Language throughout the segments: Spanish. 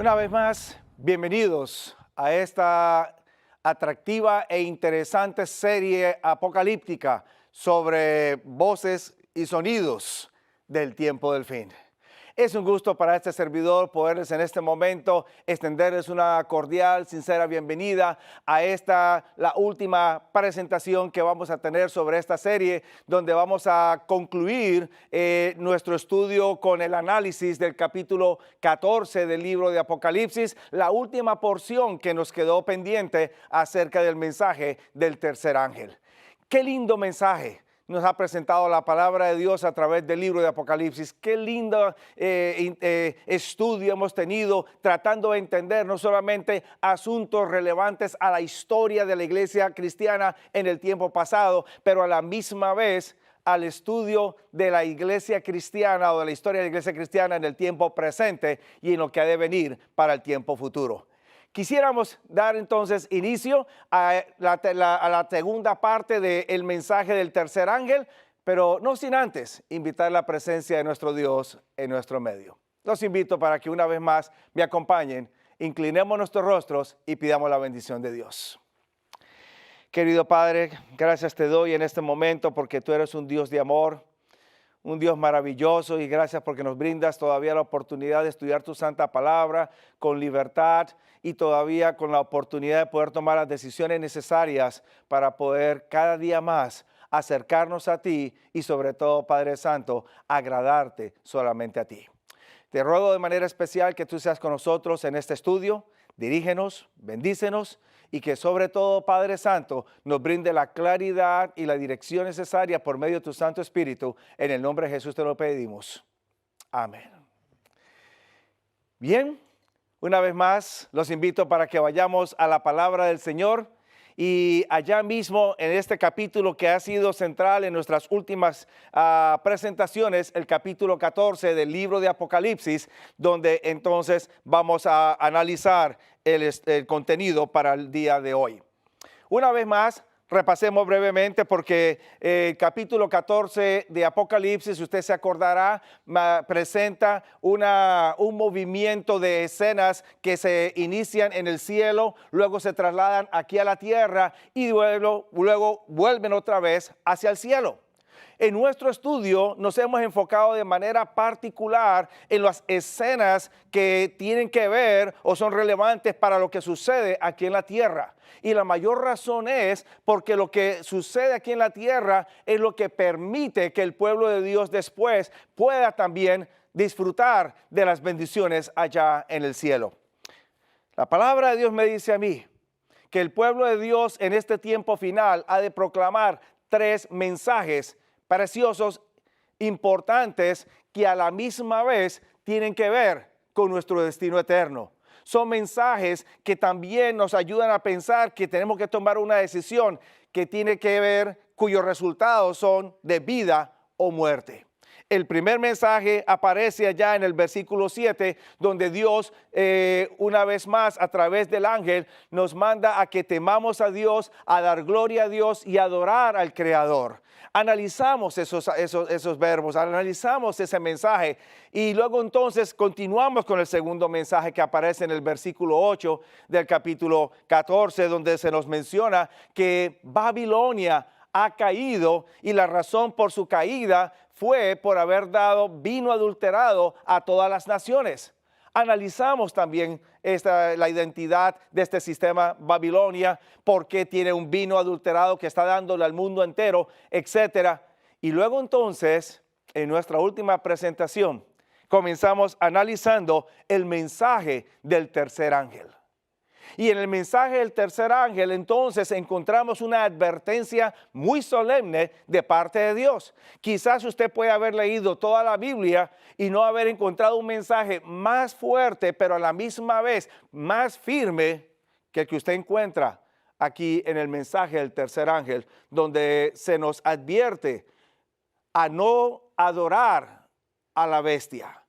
Una vez más, bienvenidos a esta atractiva e interesante serie apocalíptica sobre voces y sonidos del tiempo del fin. Es un gusto para este servidor poderles en este momento extenderles una cordial, sincera bienvenida a la última presentación que vamos a tener sobre esta serie, donde vamos a concluir nuestro estudio con el análisis del capítulo 14 del libro de Apocalipsis, la última porción que nos quedó pendiente acerca del mensaje del tercer ángel. ¡Qué lindo mensaje nos ha presentado la palabra de Dios a través del libro de Apocalipsis! Qué lindo estudio hemos tenido tratando de entender no solamente asuntos relevantes a la historia de la iglesia cristiana en el tiempo pasado, pero a la misma vez al estudio de la iglesia cristiana o de la historia de la iglesia cristiana en el tiempo presente y en lo que ha de venir para el tiempo futuro. Quisiéramos dar entonces inicio a la segunda parte del mensaje del tercer ángel, pero no sin antes invitar la presencia de nuestro Dios en nuestro medio. Los invito para que una vez más me acompañen, inclinemos nuestros rostros y pidamos la bendición de Dios. Querido Padre, gracias te doy en este momento porque tú eres un Dios de amor, un Dios maravilloso, y gracias porque nos brindas todavía la oportunidad de estudiar tu santa palabra con libertad y todavía con la oportunidad de poder tomar las decisiones necesarias para poder cada día más acercarnos a ti y sobre todo, Padre Santo, agradarte solamente a ti. Te ruego de manera especial que tú seas con nosotros en este estudio, dirígenos, bendícenos y que sobre todo, Padre Santo, nos brinde la claridad y la dirección necesaria por medio de tu Santo Espíritu. En el nombre de Jesús te lo pedimos. Amén. Bien, una vez más los invito para que vayamos a la palabra del Señor. Y allá mismo en este capítulo que ha sido central en nuestras últimas presentaciones, el capítulo 14 del libro de Apocalipsis, donde entonces vamos a analizar el contenido para el día de hoy. Una vez más, repasemos brevemente porque el capítulo 14 de Apocalipsis, usted se acordará, presenta un movimiento de escenas que se inician en el cielo, luego se trasladan aquí a la tierra y luego vuelven otra vez hacia el cielo. En nuestro estudio nos hemos enfocado de manera particular en las escenas que tienen que ver o son relevantes para lo que sucede aquí en la tierra. Y la mayor razón es porque lo que sucede aquí en la tierra es lo que permite que el pueblo de Dios después pueda también disfrutar de las bendiciones allá en el cielo. La palabra de Dios me dice a mí que el pueblo de Dios en este tiempo final ha de proclamar 3 mensajes preciosos, importantes, que a la misma vez tienen que ver con nuestro destino eterno. Son mensajes que también nos ayudan a pensar que tenemos que tomar una decisión que tiene que ver, cuyos resultados son de vida o muerte. El primer mensaje aparece allá en el versículo 7, donde Dios, una vez más, a través del ángel, nos manda a que temamos a Dios, a dar gloria a Dios y adorar al Creador. Analizamos esos verbos, analizamos ese mensaje y luego entonces continuamos con el segundo mensaje que aparece en el versículo 8 del capítulo 14, donde se nos menciona que Babilonia ha caído y la razón por su caída fue por haber dado vino adulterado a todas las naciones. Analizamos también la identidad de este sistema Babilonia, por qué tiene un vino adulterado que está dándole al mundo entero, etc. Y luego entonces, en nuestra última presentación, comenzamos analizando el mensaje del tercer ángel. Y en el mensaje del tercer ángel entonces encontramos una advertencia muy solemne de parte de Dios. Quizás usted puede haber leído toda la Biblia y no haber encontrado un mensaje más fuerte, pero a la misma vez más firme que el que usted encuentra aquí en el mensaje del tercer ángel, donde se nos advierte a no adorar a la bestia,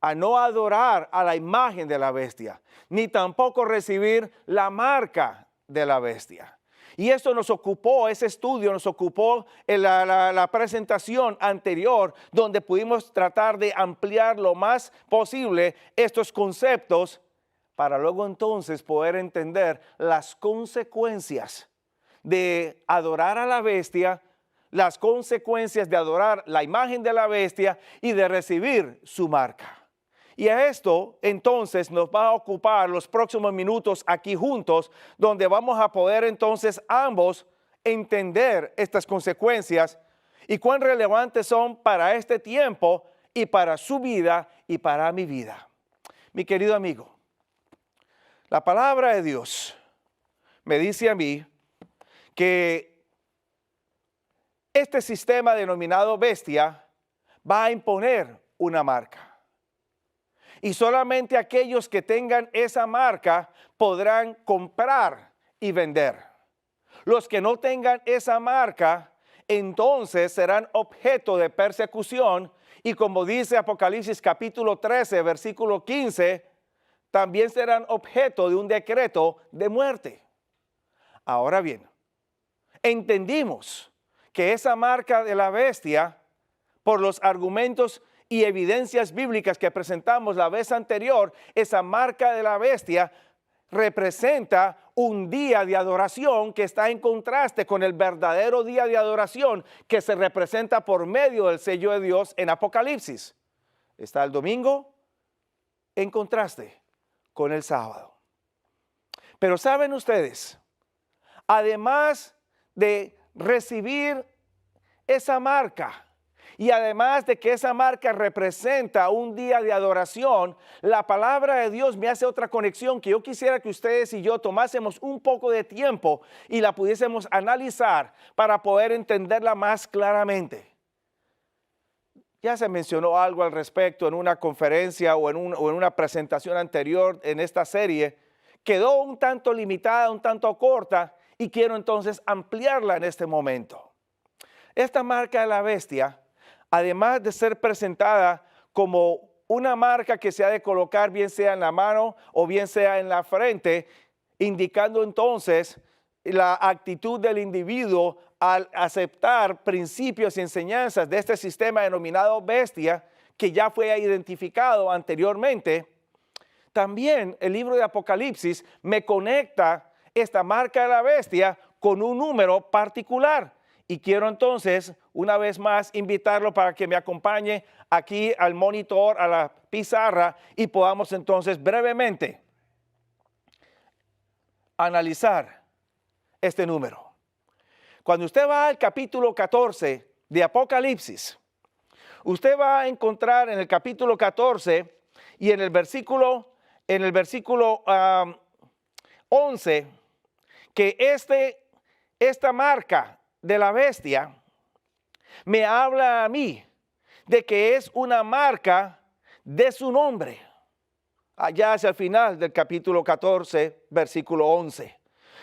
a no adorar a la imagen de la bestia, ni tampoco recibir la marca de la bestia. Y eso nos ocupó, ese estudio nos ocupó en la presentación anterior, donde pudimos tratar de ampliar lo más posible estos conceptos para luego entonces poder entender las consecuencias de adorar a la bestia, las consecuencias de adorar la imagen de la bestia y de recibir su marca. Y a esto entonces nos va a ocupar los próximos minutos aquí juntos, donde vamos a poder entonces ambos entender estas consecuencias y cuán relevantes son para este tiempo y para su vida y para mi vida. Mi querido amigo, la palabra de Dios me dice a mí que este sistema denominado bestia va a imponer una marca. Y solamente aquellos que tengan esa marca podrán comprar y vender. Los que no tengan esa marca, entonces serán objeto de persecución. Y como dice Apocalipsis capítulo 13, versículo 15, también serán objeto de un decreto de muerte. Ahora bien, entendimos que esa marca de la bestia, por los argumentos y evidencias bíblicas que presentamos la vez anterior, esa marca de la bestia representa un día de adoración que está en contraste con el verdadero día de adoración que se representa por medio del sello de Dios en Apocalipsis. Está el domingo en contraste con el sábado. Pero saben ustedes, además de recibir esa marca, y además de que esa marca representa un día de adoración, la palabra de Dios me hace otra conexión que yo quisiera que ustedes y yo tomásemos un poco de tiempo y la pudiésemos analizar para poder entenderla más claramente. Ya se mencionó algo al respecto en una conferencia o en una presentación anterior en esta serie. Quedó un tanto limitada, un tanto corta, y quiero entonces ampliarla en este momento. Esta marca de la bestia, además de ser presentada como una marca que se ha de colocar bien sea en la mano o bien sea en la frente, indicando entonces la actitud del individuo al aceptar principios y enseñanzas de este sistema denominado bestia, que ya fue identificado anteriormente. También el libro de Apocalipsis me conecta esta marca de la bestia con un número particular. Y quiero entonces, una vez más, invitarlo para que me acompañe aquí al monitor, a la pizarra, y podamos entonces brevemente analizar este número. Cuando usted va al capítulo 14 de Apocalipsis, usted va a encontrar en el capítulo 14 y en el versículo 11 que esta marca de la bestia me habla a mí de que es una marca de su nombre. Allá hacia el final del capítulo 14, versículo 11.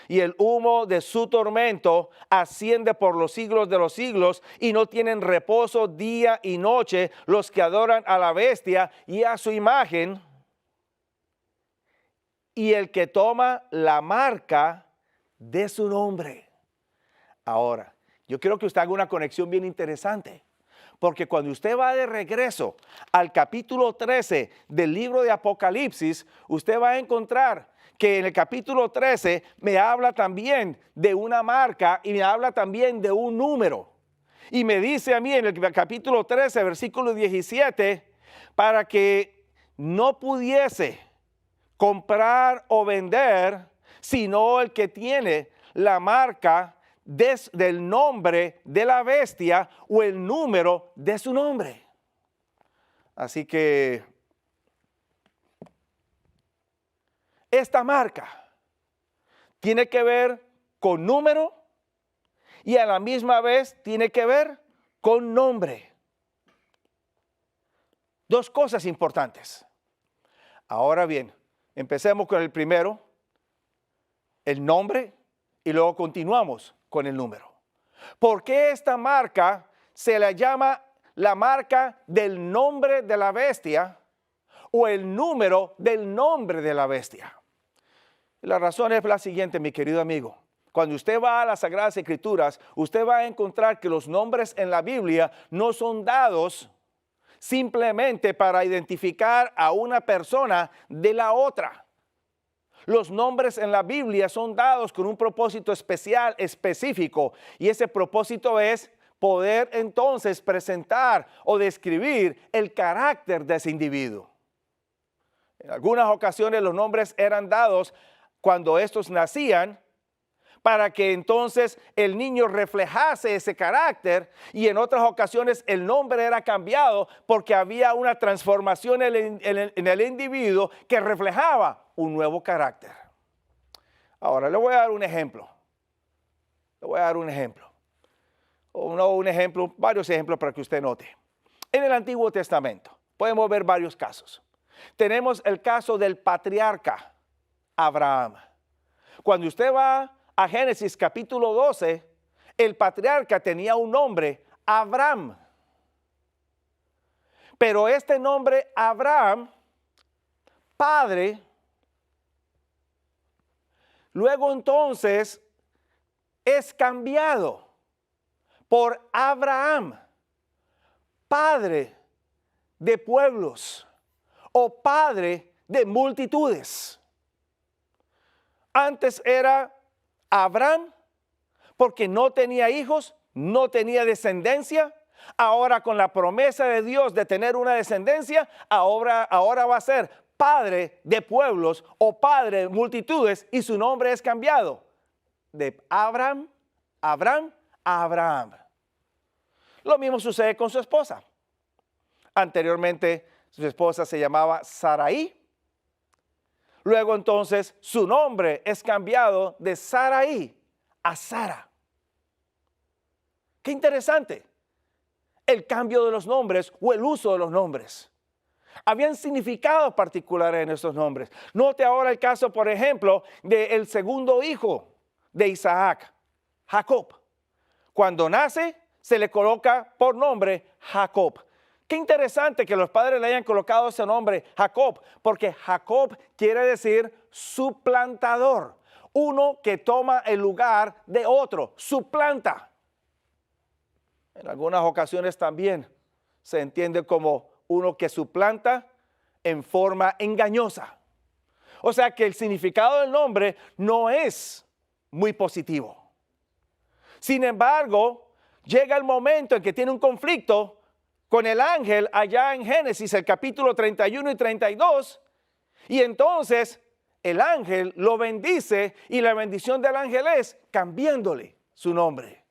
Y el humo de su tormento asciende por los siglos de los siglos, y no tienen reposo día y noche los que adoran a la bestia y a su imagen, y el que toma la marca de su nombre. Ahora, yo quiero que usted haga una conexión bien interesante, porque cuando usted va de regreso al capítulo 13 del libro de Apocalipsis, usted va a encontrar que en el capítulo 13 me habla también de una marca y me habla también de un número. Y me dice a mí en el capítulo 13, versículo 17, para que no pudiese comprar o vender, sino el que tiene la marca del nombre de la bestia o el número de su nombre. Así que esta marca tiene que ver con número y a la misma vez tiene que ver con nombre. Dos cosas importantes. Ahora bien, empecemos con el primero, el nombre, y luego continuamos con el número. ¿Por qué esta marca se le llama la marca del nombre de la bestia o el número del nombre de la bestia? La razón es la siguiente, mi querido amigo. Cuando usted va a las Sagradas Escrituras, usted va a encontrar que los nombres en la Biblia no son dados simplemente para identificar a una persona de la otra. Los nombres en la Biblia son dados con un propósito especial, específico, y ese propósito es poder entonces presentar o describir el carácter de ese individuo. En algunas ocasiones los nombres eran dados cuando estos nacían para que entonces el niño reflejase ese carácter, y en otras ocasiones el nombre era cambiado porque había una transformación en el individuo que reflejaba un nuevo carácter. Ahora le voy a dar un ejemplo. Varios ejemplos para que usted note. En el Antiguo Testamento podemos ver varios casos. Tenemos el caso del patriarca Abraham. Cuando usted va a Génesis capítulo 12, el patriarca tenía un nombre, Abraham. Pero este nombre, Abraham, padre, luego entonces es cambiado por Abraham, padre de pueblos o padre de multitudes. Antes era Abraham porque no tenía hijos, no tenía descendencia. Ahora con la promesa de Dios de tener una descendencia, ahora va a ser padre de pueblos o padre de multitudes, y su nombre es cambiado de Abraham a Abraham. Lo mismo sucede con su esposa. Anteriormente su esposa se llamaba Sarai. Luego entonces su nombre es cambiado de Sarai a Sara. Qué interesante el cambio de los nombres o el uso de los nombres. Habían significados particulares en estos nombres. Note ahora el caso, por ejemplo, del segundo hijo de Isaac, Jacob. Cuando nace, se le coloca por nombre Jacob. Qué interesante que los padres le hayan colocado ese nombre Jacob, porque Jacob quiere decir suplantador, uno que toma el lugar de otro, suplanta. En algunas ocasiones también se entiende como uno que suplanta en forma engañosa. O sea que el significado del nombre no es muy positivo. Sin embargo, llega el momento en que tiene un conflicto con el ángel allá en Génesis, el capítulo 31 y 32, y entonces el ángel lo bendice, y la bendición del ángel es cambiándole su nombre.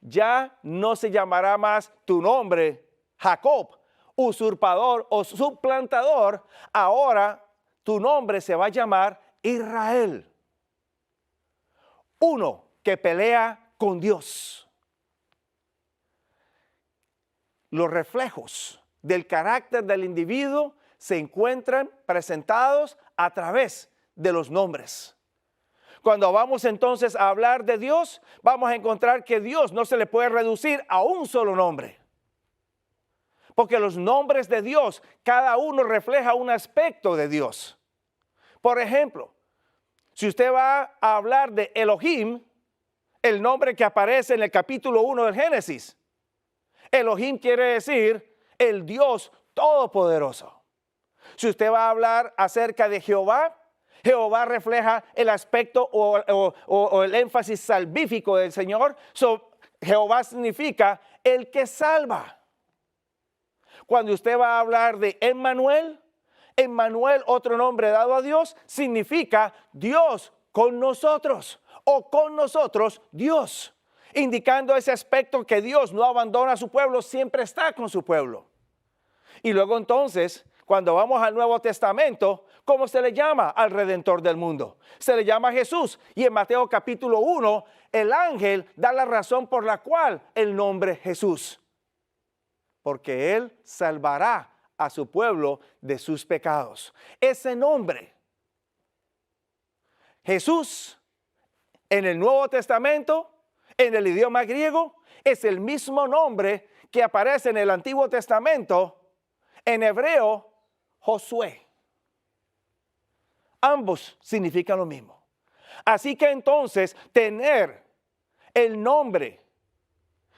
Ya no se llamará más tu nombre Jacob, usurpador o suplantador. Ahora tu nombre se va a llamar Israel, uno que pelea con Dios. Los reflejos del carácter del individuo se encuentran presentados a través de los nombres. Cuando vamos entonces a hablar de Dios, vamos a encontrar que Dios no se le puede reducir a un solo nombre. Porque los nombres de Dios, cada uno refleja un aspecto de Dios. Por ejemplo, si usted va a hablar de Elohim, el nombre que aparece en el capítulo 1 del Génesis, Elohim quiere decir el Dios Todopoderoso. Si usted va a hablar acerca de Jehová, Jehová refleja el aspecto o el énfasis salvífico del Señor. Jehová significa el que salva. Cuando usted va a hablar de Emmanuel, otro nombre dado a Dios, significa Dios con nosotros o con nosotros Dios, indicando ese aspecto que Dios no abandona a su pueblo, siempre está con su pueblo. Y luego entonces, cuando vamos al Nuevo Testamento, ¿cómo se le llama al Redentor del mundo? Se le llama Jesús. Y en Mateo capítulo 1, el ángel da la razón por la cual el nombre Jesús. Porque Él salvará a su pueblo de sus pecados. Ese nombre, Jesús, en el Nuevo Testamento, en el idioma griego, es el mismo nombre que aparece en el Antiguo Testamento, en hebreo, Josué. Ambos significan lo mismo. Así que entonces tener el nombre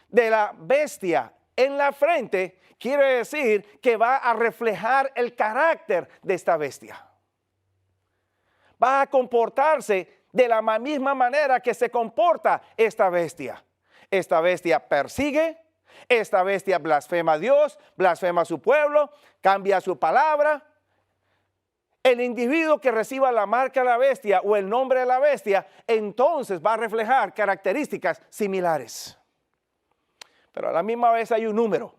de la bestia en la frente quiere decir que va a reflejar el carácter de esta bestia. Va a comportarse de la misma manera que se comporta esta bestia. Esta bestia persigue, esta bestia blasfema a Dios, blasfema a su pueblo, cambia su palabra. El individuo que reciba la marca de la bestia o el nombre de la bestia, entonces va a reflejar características similares. Pero a la misma vez hay un número.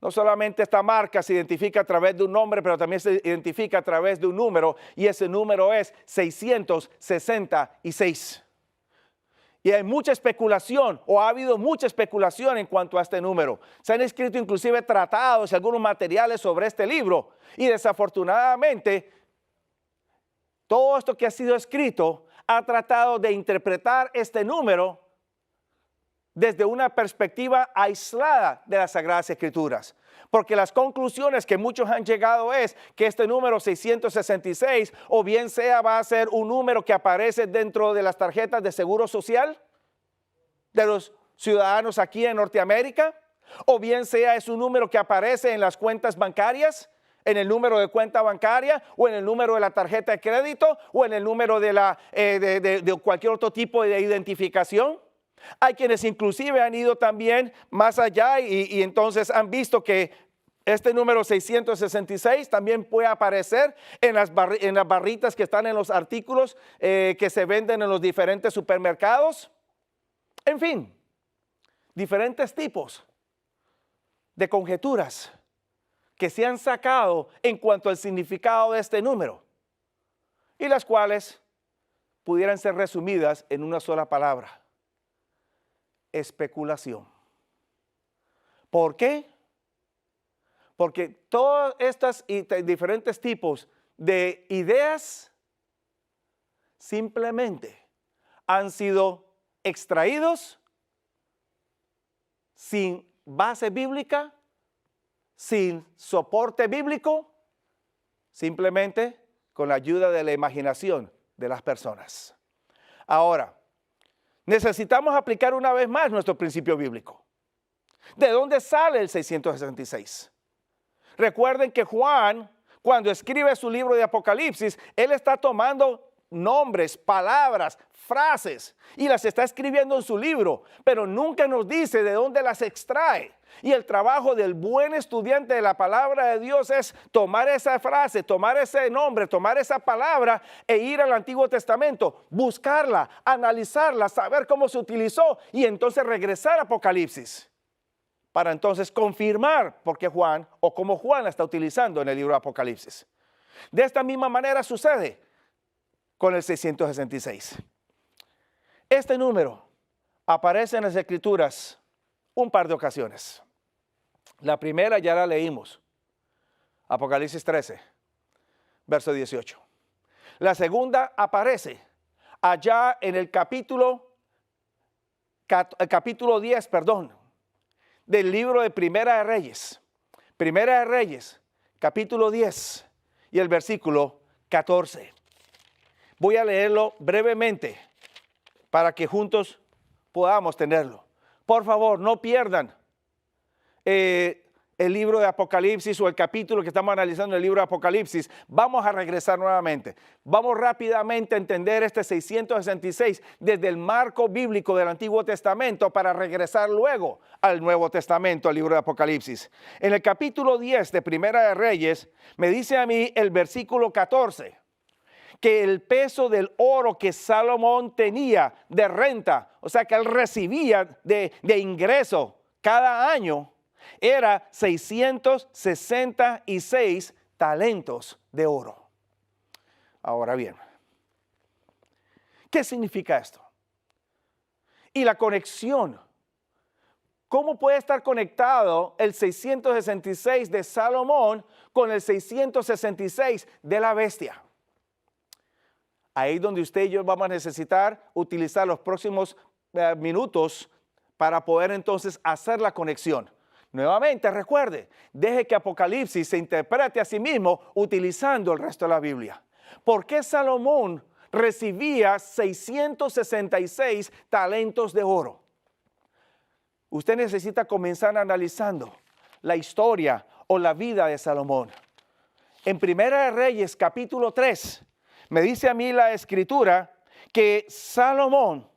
No solamente esta marca se identifica a través de un nombre, pero también se identifica a través de un número, y ese número es 666. Y hay mucha especulación, o ha habido mucha especulación en cuanto a este número. Se han escrito inclusive tratados y algunos materiales sobre este libro. Y desafortunadamente, todo esto que ha sido escrito ha tratado de interpretar este número desde una perspectiva aislada de las Sagradas Escrituras. Porque las conclusiones que muchos han llegado es que este número 666 o bien sea va a ser un número que aparece dentro de las tarjetas de seguro social de los ciudadanos aquí en Norteamérica, o bien sea es un número que aparece en las cuentas bancarias, en el número de cuenta bancaria, o en el número de la tarjeta de crédito, o en el número de cualquier otro tipo de identificación. Hay quienes inclusive han ido también más allá y entonces han visto que este número 666 también puede aparecer en las barritas que están en los artículos que se venden en los diferentes supermercados. En fin, diferentes tipos de conjeturas que se han sacado en cuanto al significado de este número y las cuales pudieran ser resumidas en una sola palabra: especulación. ¿Por qué? Porque todos estos diferentes tipos de ideas simplemente han sido extraídos sin base bíblica, sin soporte bíblico, simplemente con la ayuda de la imaginación de las personas. Ahora, necesitamos aplicar una vez más nuestro principio bíblico. ¿De dónde sale el 666? Recuerden que Juan, cuando escribe su libro de Apocalipsis, él está tomando nombres, palabras, frases y las está escribiendo en su libro, pero nunca nos dice de dónde las extrae. Y el trabajo del buen estudiante de la palabra de Dios es tomar esa frase, tomar ese nombre, tomar esa palabra e ir al Antiguo Testamento, buscarla, analizarla, saber cómo se utilizó y entonces regresar a Apocalipsis para entonces confirmar por qué Juan o cómo Juan la está utilizando en el libro de Apocalipsis. De esta misma manera sucede con el 666. Este número aparece en las Escrituras un par de ocasiones. La primera ya la leímos, Apocalipsis 13, verso 18. La segunda aparece allá en el capítulo 10, del libro de Primera de Reyes. Primera de Reyes, capítulo 10 y el versículo 14. Voy a leerlo brevemente para que juntos podamos tenerlo. Por favor, no pierdan el libro de Apocalipsis o el capítulo que estamos analizando en el libro de Apocalipsis. Vamos a regresar nuevamente. Vamos rápidamente a entender este 666 desde el marco bíblico del Antiguo Testamento para regresar luego al Nuevo Testamento, al libro de Apocalipsis. En el capítulo 10 de Primera de Reyes me dice a mí el versículo 14 que el peso del oro que Salomón tenía de renta, o sea que él recibía de ingreso cada año, era 666 talentos de oro. Ahora bien, ¿qué significa esto? Y la conexión. ¿Cómo puede estar conectado el 666 de Salomón con el 666 de la bestia? Ahí donde usted y yo vamos a necesitar utilizar los próximos minutos para poder entonces hacer la conexión. Nuevamente, recuerde, deje que Apocalipsis se interprete a sí mismo utilizando el resto de la Biblia. ¿Por qué Salomón recibía 666 talentos de oro. Usted necesita comenzar analizando la historia o la vida de Salomón. En Primera de Reyes, capítulo 3, me dice a mí la escritura que Salomón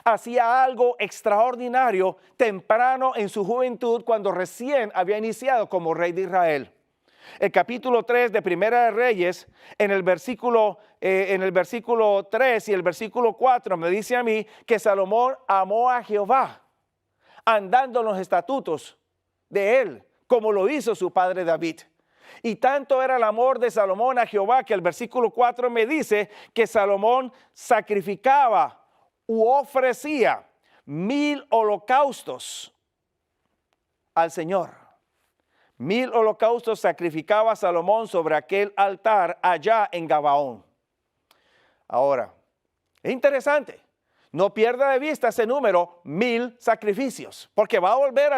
hacía algo extraordinario temprano en su juventud cuando recién había iniciado como rey de Israel. El capítulo 3 de Primera de Reyes, en el versículo 3 y el versículo 4, me dice a mí que Salomón amó a Jehová, andando en los estatutos de él, como lo hizo su padre David. Y tanto era el amor de Salomón a Jehová que el versículo 4 me dice que Salomón sacrificaba u ofrecía 1000 holocaustos al Señor. 1000 holocaustos sacrificaba Salomón sobre aquel altar allá en Gabaón. Ahora, es interesante. No pierda de vista ese número, 1000 sacrificios, porque va a volver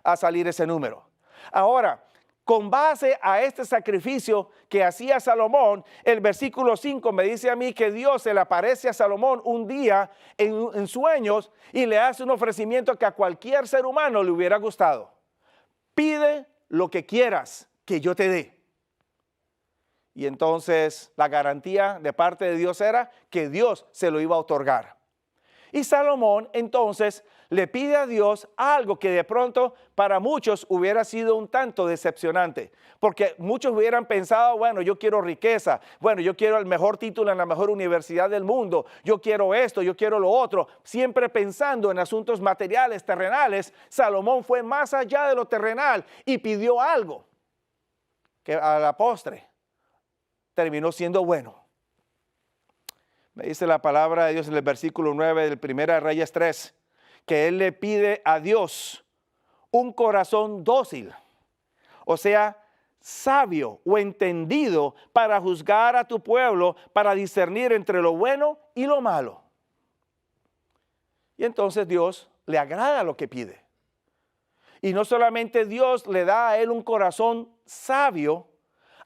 a salir ese número. Ahora, con base a este sacrificio que hacía Salomón, el versículo 5 me dice a mí que Dios se le aparece a Salomón un día en sueños y le hace un ofrecimiento que a cualquier ser humano le hubiera gustado. Pide lo que quieras que yo te dé. Y entonces la garantía de parte de Dios era que Dios se lo iba a otorgar. Y Salomón entonces le pide a Dios algo que de pronto para muchos hubiera sido un tanto decepcionante, porque muchos hubieran pensado, bueno, yo quiero riqueza, bueno, yo quiero el mejor título en la mejor universidad del mundo, yo quiero esto, yo quiero lo otro, siempre pensando en asuntos materiales, terrenales. Salomón fue más allá de lo terrenal y pidió algo que a la postre terminó siendo bueno. Me dice la palabra de Dios en el versículo 9 del 1 Reyes 3, que él le pide a Dios un corazón dócil, o sea, sabio o entendido para juzgar a tu pueblo, para discernir entre lo bueno y lo malo. Y entonces Dios le agrada lo que pide. Y no solamente Dios le da a él un corazón sabio,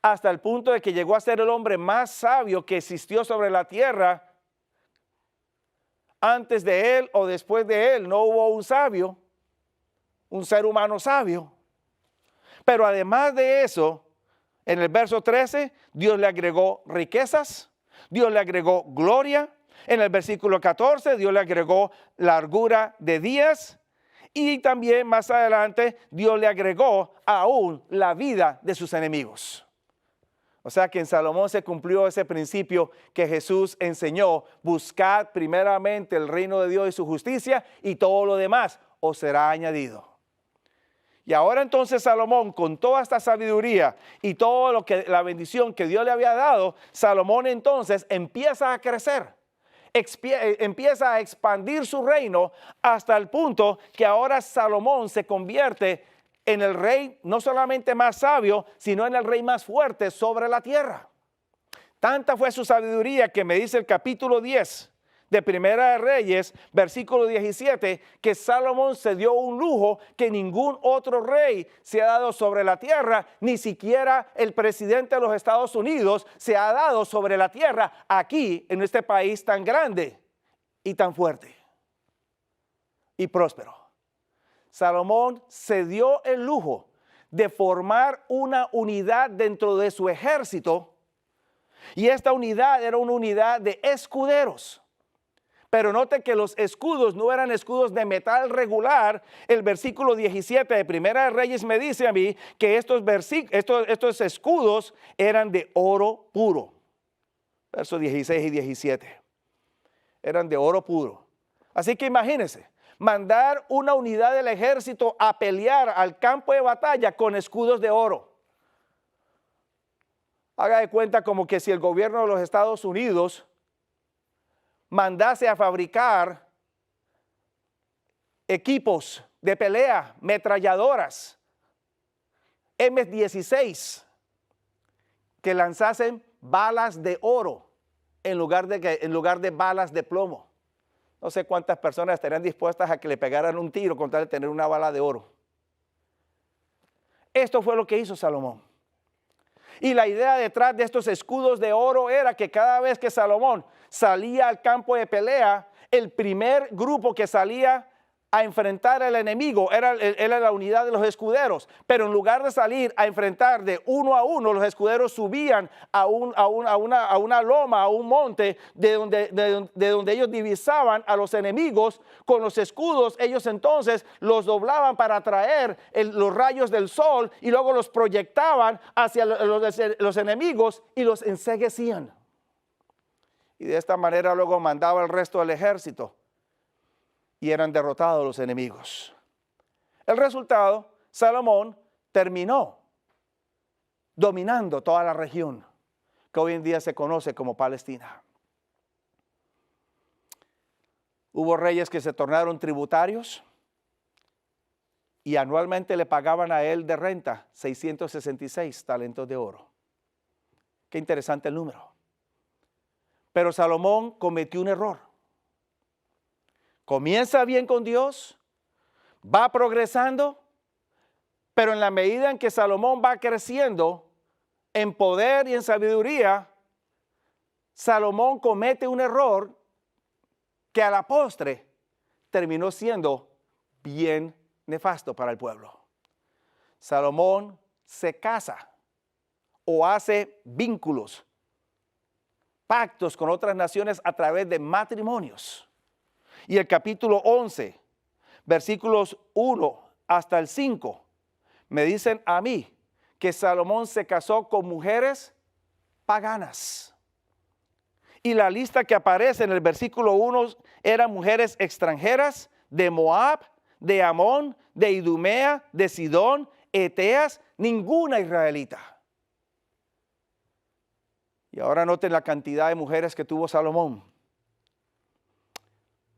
hasta el punto de que llegó a ser el hombre más sabio que existió sobre la tierra. Antes de él o después de él no hubo un sabio, un ser humano sabio. Pero además de eso, en el verso 13, Dios le agregó riquezas, Dios le agregó gloria. En el versículo 14, Dios le agregó largura de días. Y también más adelante, Dios le agregó aún la vida de sus enemigos. O sea que en Salomón se cumplió ese principio que Jesús enseñó: buscad primeramente el reino de Dios y su justicia, y todo lo demás os será añadido. Y ahora entonces Salomón, con toda esta sabiduría y todo lo que la bendición que Dios le había dado, Salomón entonces empieza a crecer, empieza a expandir su reino hasta el punto que ahora Salomón se convierte en el rey no solamente más sabio, sino en el rey más fuerte sobre la tierra. Tanta fue su sabiduría que me dice el capítulo 10 de Primera de Reyes, versículo 17, que Salomón se dio un lujo que ningún otro rey se ha dado sobre la tierra, ni siquiera el presidente de los Estados Unidos se ha dado sobre la tierra aquí en este país tan grande y tan fuerte y próspero. Salomón se dio el lujo de formar una unidad dentro de su ejército, y esta unidad era una unidad de escuderos. Pero note que los escudos no eran escudos de metal regular. El versículo 17 de Primera de Reyes me dice a mí que estos escudos eran de oro puro. Versos 16 y 17. Eran de oro puro. Así que imagínense, mandar una unidad del ejército a pelear al campo de batalla con escudos de oro. Haga de cuenta como que si el gobierno de los Estados Unidos mandase a fabricar equipos de pelea, metralladoras M16, que lanzasen balas de oro en lugar de balas de plomo. No sé cuántas personas estarían dispuestas a que le pegaran un tiro con tal de tener una bala de oro. Esto fue lo que hizo Salomón. Y la idea detrás de estos escudos de oro era que cada vez que Salomón salía al campo de pelea, el primer grupo que salía a enfrentar al enemigo era la unidad de los escuderos, pero en lugar de salir a enfrentar de uno a uno, los escuderos subían a una loma, a un monte, de donde ellos divisaban a los enemigos. Con los escudos ellos entonces los doblaban para atraer los rayos del sol y luego los proyectaban hacia los enemigos y los enceguecían. Y de esta manera luego mandaba el resto del ejército y eran derrotados los enemigos. El resultado, Salomón terminó dominando toda la región que hoy en día se conoce como Palestina. Hubo reyes que se tornaron tributarios y anualmente le pagaban a él de renta 666 talentos de oro. Qué interesante el número. Pero Salomón cometió un error. Comienza bien con Dios, va progresando, pero en la medida en que Salomón va creciendo en poder y en sabiduría, Salomón comete un error que a la postre terminó siendo bien nefasto para el pueblo. Salomón se casa o hace vínculos, pactos con otras naciones a través de matrimonios. Y el capítulo 11, versículos 1 hasta el 5, me dicen a mí que Salomón se casó con mujeres paganas. Y la lista que aparece en el versículo 1 eran mujeres extranjeras de Moab, de Amón, de Idumea, de Sidón, Eteas, ninguna israelita. Y ahora noten la cantidad de mujeres que tuvo Salomón.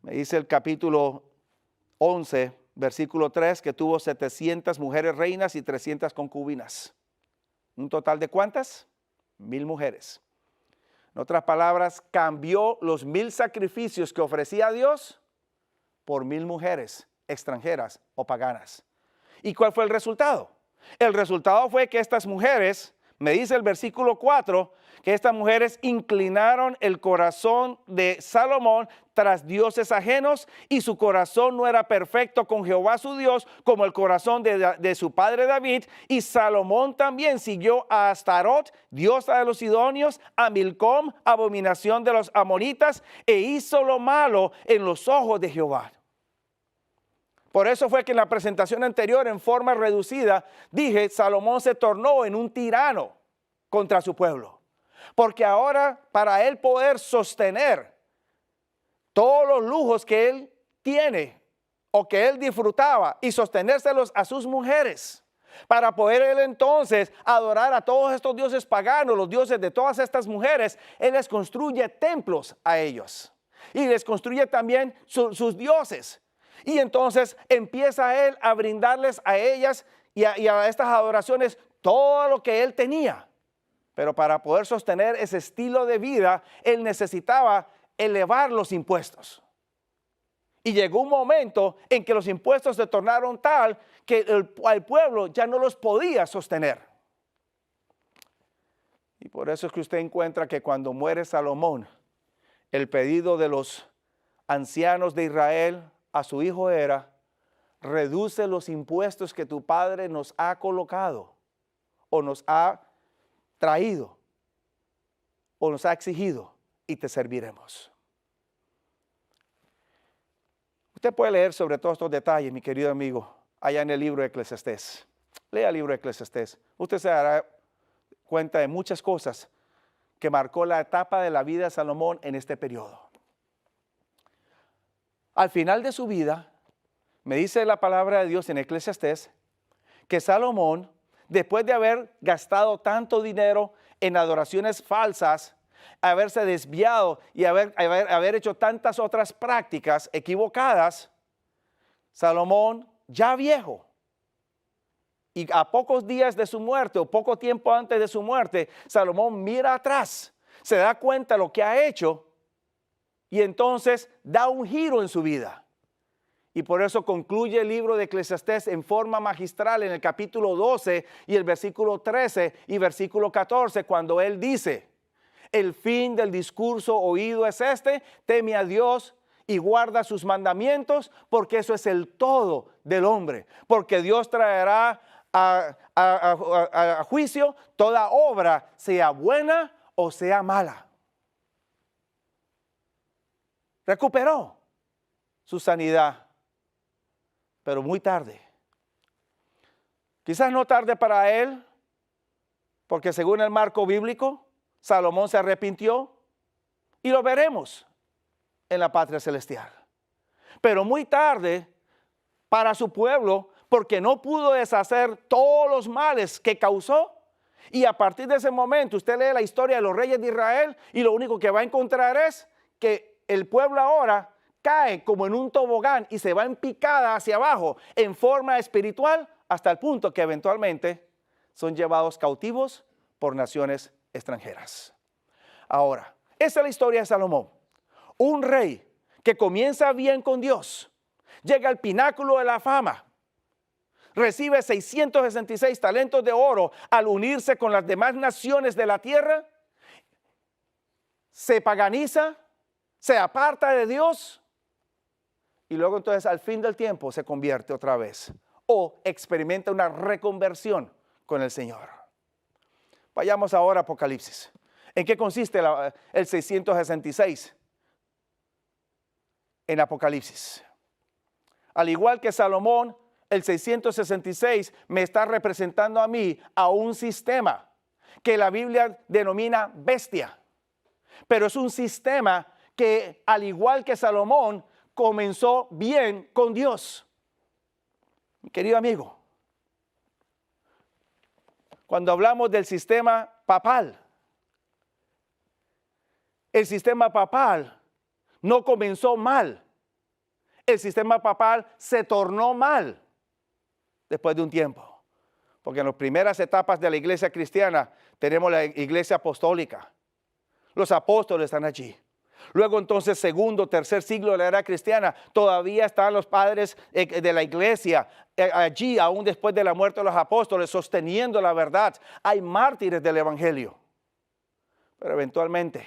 Me dice el capítulo 11, versículo 3, que tuvo 700 mujeres reinas y 300 concubinas. ¿Un total de cuántas? 1000 mujeres. En otras palabras, cambió los 1000 sacrificios que ofrecía a Dios por 1000 mujeres extranjeras o paganas. ¿Y cuál fue el resultado? El resultado fue que estas mujeres, me dice el versículo 4, que estas mujeres inclinaron el corazón de Salomón tras dioses ajenos y su corazón no era perfecto con Jehová su Dios como el corazón de su padre David. Y Salomón también siguió a Astarot, diosa de los sidonios, a Milcom, abominación de los amonitas, e hizo lo malo en los ojos de Jehová. Por eso fue que en la presentación anterior, en forma reducida, dije, Salomón se tornó en un tirano contra su pueblo. Porque ahora, para él poder sostener todos los lujos que él tiene o que él disfrutaba y sostenérselos a sus mujeres, para poder él entonces adorar a todos estos dioses paganos, los dioses de todas estas mujeres, él les construye templos a ellos y les construye también sus dioses. Y entonces empieza él a brindarles a ellas y a estas adoraciones todo lo que él tenía. Pero para poder sostener ese estilo de vida, él necesitaba elevar los impuestos. Y llegó un momento en que los impuestos se tornaron tal que el pueblo ya no los podía sostener. Y por eso es que usted encuentra que cuando muere Salomón, el pedido de los ancianos de Israel a su hijo era: reduce los impuestos que tu padre nos ha colocado o nos ha traído o nos ha exigido y te serviremos. Usted puede leer sobre todos estos detalles, mi querido amigo, allá en el libro de Eclesiastés. Lea el libro de Eclesiastés. Usted se dará cuenta de muchas cosas que marcó la etapa de la vida de Salomón en este periodo. Al final de su vida, me dice la palabra de Dios en Eclesiastés que Salomón, después de haber gastado tanto dinero en adoraciones falsas, haberse desviado y haber hecho tantas otras prácticas equivocadas, Salomón, ya viejo, y a pocos días de su muerte o poco tiempo antes de su muerte, Salomón mira atrás, se da cuenta de lo que ha hecho y entonces da un giro en su vida. Y por eso concluye el libro de Eclesiastés en forma magistral en el capítulo 12 y el versículo 13 y versículo 14, cuando él dice: el fin del discurso oído es este: teme a Dios y guarda sus mandamientos, porque eso es el todo del hombre. Porque Dios traerá a juicio toda obra, sea buena o sea mala. Recuperó su sanidad, pero muy tarde. Quizás no tarde para él, porque según el marco bíblico, Salomón se arrepintió y lo veremos en la patria celestial. Pero muy tarde para su pueblo, porque no pudo deshacer todos los males que causó. Y a partir de ese momento usted lee la historia de los reyes de Israel y lo único que va a encontrar es que el pueblo ahora cae como en un tobogán y se va en picada hacia abajo en forma espiritual, hasta el punto que eventualmente son llevados cautivos por naciones extranjeras. Ahora, esa es la historia de Salomón. Un rey que comienza bien con Dios, llega al pináculo de la fama, recibe 666 talentos de oro al unirse con las demás naciones de la tierra, se paganiza, se aparta de Dios y luego entonces al fin del tiempo se convierte otra vez o experimenta una reconversión con el Señor. Vayamos ahora a Apocalipsis. ¿En qué consiste el 666? En Apocalipsis. Al igual que Salomón, el 666 me está representando a mí a un sistema que la Biblia denomina bestia. Pero es un sistema que, al igual que Salomón, comenzó bien con Dios. Mi querido amigo, cuando hablamos del sistema papal, el sistema papal no comenzó mal. El sistema papal se tornó mal después de un tiempo. Porque en las primeras etapas de la iglesia cristiana tenemos la iglesia apostólica. Los apóstoles están allí. Luego entonces, segundo, tercer siglo de la era cristiana, todavía están los padres de la iglesia allí, aún después de la muerte de los apóstoles, sosteniendo la verdad. Hay mártires del evangelio. Pero eventualmente,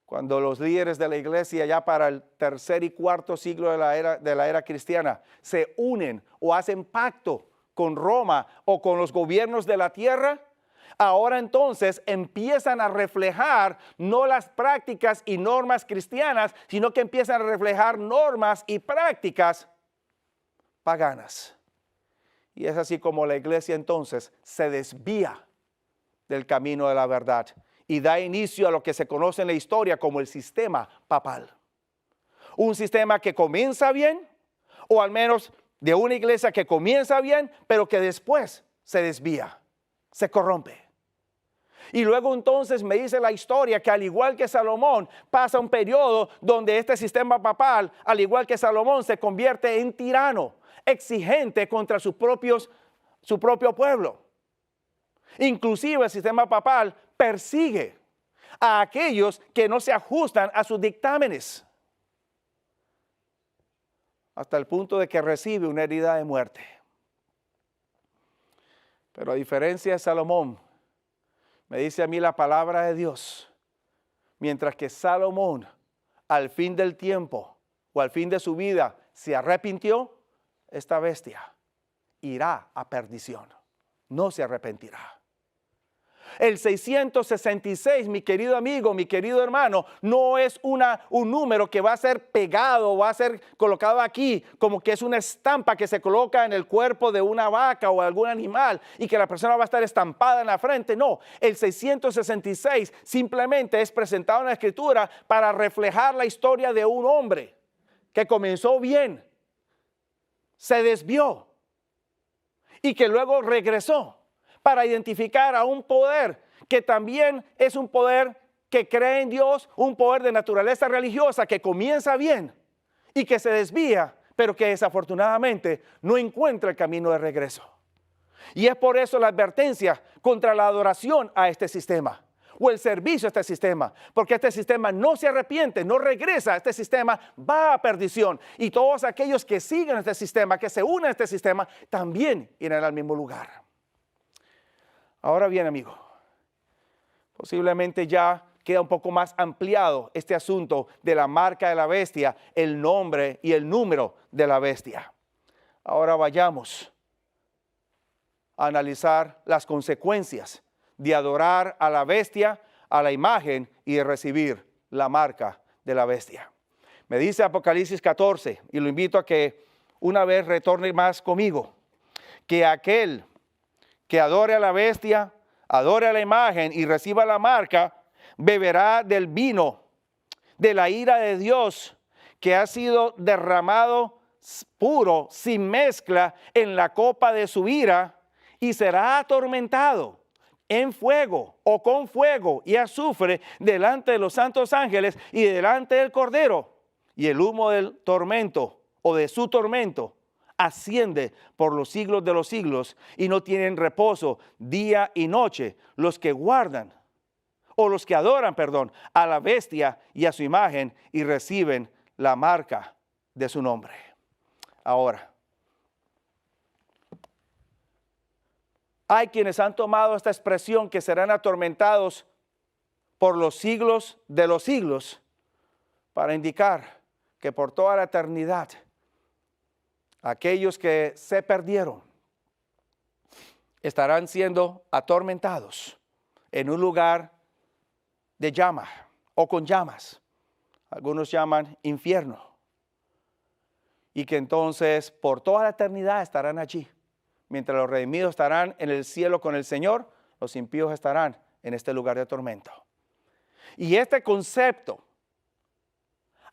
cuando los líderes de la iglesia ya para el tercer y cuarto siglo de la era cristiana se unen o hacen pacto con Roma o con los gobiernos de la tierra, ahora entonces empiezan a reflejar no las prácticas y normas cristianas, sino que empiezan a reflejar normas y prácticas paganas. Y es así como la iglesia entonces se desvía del camino de la verdad y da inicio a lo que se conoce en la historia como el sistema papal. Un sistema que comienza bien, o al menos de una iglesia que comienza bien, pero que después se desvía, se corrompe. Y luego entonces me dice la historia que al igual que Salomón pasa un periodo donde este sistema papal, al igual que Salomón, se convierte en tirano, exigente contra su propio pueblo. Inclusive el sistema papal persigue a aquellos que no se ajustan a sus dictámenes, hasta el punto de que recibe una herida de muerte. Pero a diferencia de Salomón, me dice a mí la palabra de Dios, mientras que Salomón al fin del tiempo o al fin de su vida se arrepintió, esta bestia irá a perdición, no se arrepentirá. El 666, mi querido amigo, mi querido hermano, no es un número que va a ser pegado, va a ser colocado aquí, como que es una estampa que se coloca en el cuerpo de una vaca o algún animal y que la persona va a estar estampada en la frente. No, el 666 simplemente es presentado en la Escritura para reflejar la historia de un hombre que comenzó bien, se desvió y que luego regresó, para identificar a un poder que también es un poder que cree en Dios, un poder de naturaleza religiosa que comienza bien y que se desvía, pero que desafortunadamente no encuentra el camino de regreso. Y es por eso la advertencia contra la adoración a este sistema o el servicio a este sistema, porque este sistema no se arrepiente, no regresa, este sistema va a perdición. Y todos aquellos que siguen este sistema, que se unen a este sistema, también irán al mismo lugar. Ahora bien, amigo, posiblemente ya queda un poco más ampliado este asunto de la marca de la bestia, el nombre y el número de la bestia. Ahora vayamos a analizar las consecuencias de adorar a la bestia, a la imagen y de recibir la marca de la bestia. Me dice Apocalipsis 14, y lo invito a que una vez retorne más conmigo, que aquel que adore a la bestia, adore a la imagen y reciba la marca, beberá del vino de la ira de Dios, que ha sido derramado puro, sin mezcla, en la copa de su ira, y será atormentado en fuego o con fuego y azufre delante de los santos ángeles y delante del Cordero. Y el humo del tormento o de su tormento asciende por los siglos de los siglos, y no tienen reposo día y noche los que guardan, o los que adoran, a la bestia y a su imagen y reciben la marca de su nombre. Ahora, hay quienes han tomado esta expresión, que serán atormentados por los siglos de los siglos, para indicar que por toda la eternidad aquellos que se perdieron estarán siendo atormentados en un lugar de llama o con llamas. Algunos llaman infierno. Y que entonces por toda la eternidad estarán allí. Mientras los redimidos estarán en el cielo con el Señor, los impíos estarán en este lugar de tormento. Y este concepto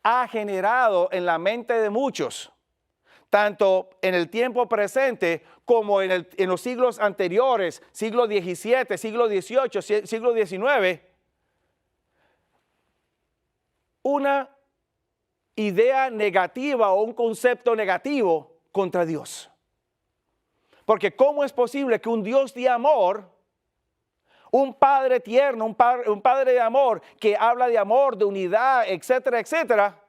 ha generado en la mente de muchos, tanto en el tiempo presente como en los siglos anteriores, siglo XVII, siglo XVIII, siglo XIX, una idea negativa o un concepto negativo contra Dios. Porque ¿cómo es posible que un Dios de amor, un Padre tierno, un padre de amor, que habla de amor, de unidad, etcétera, etcétera,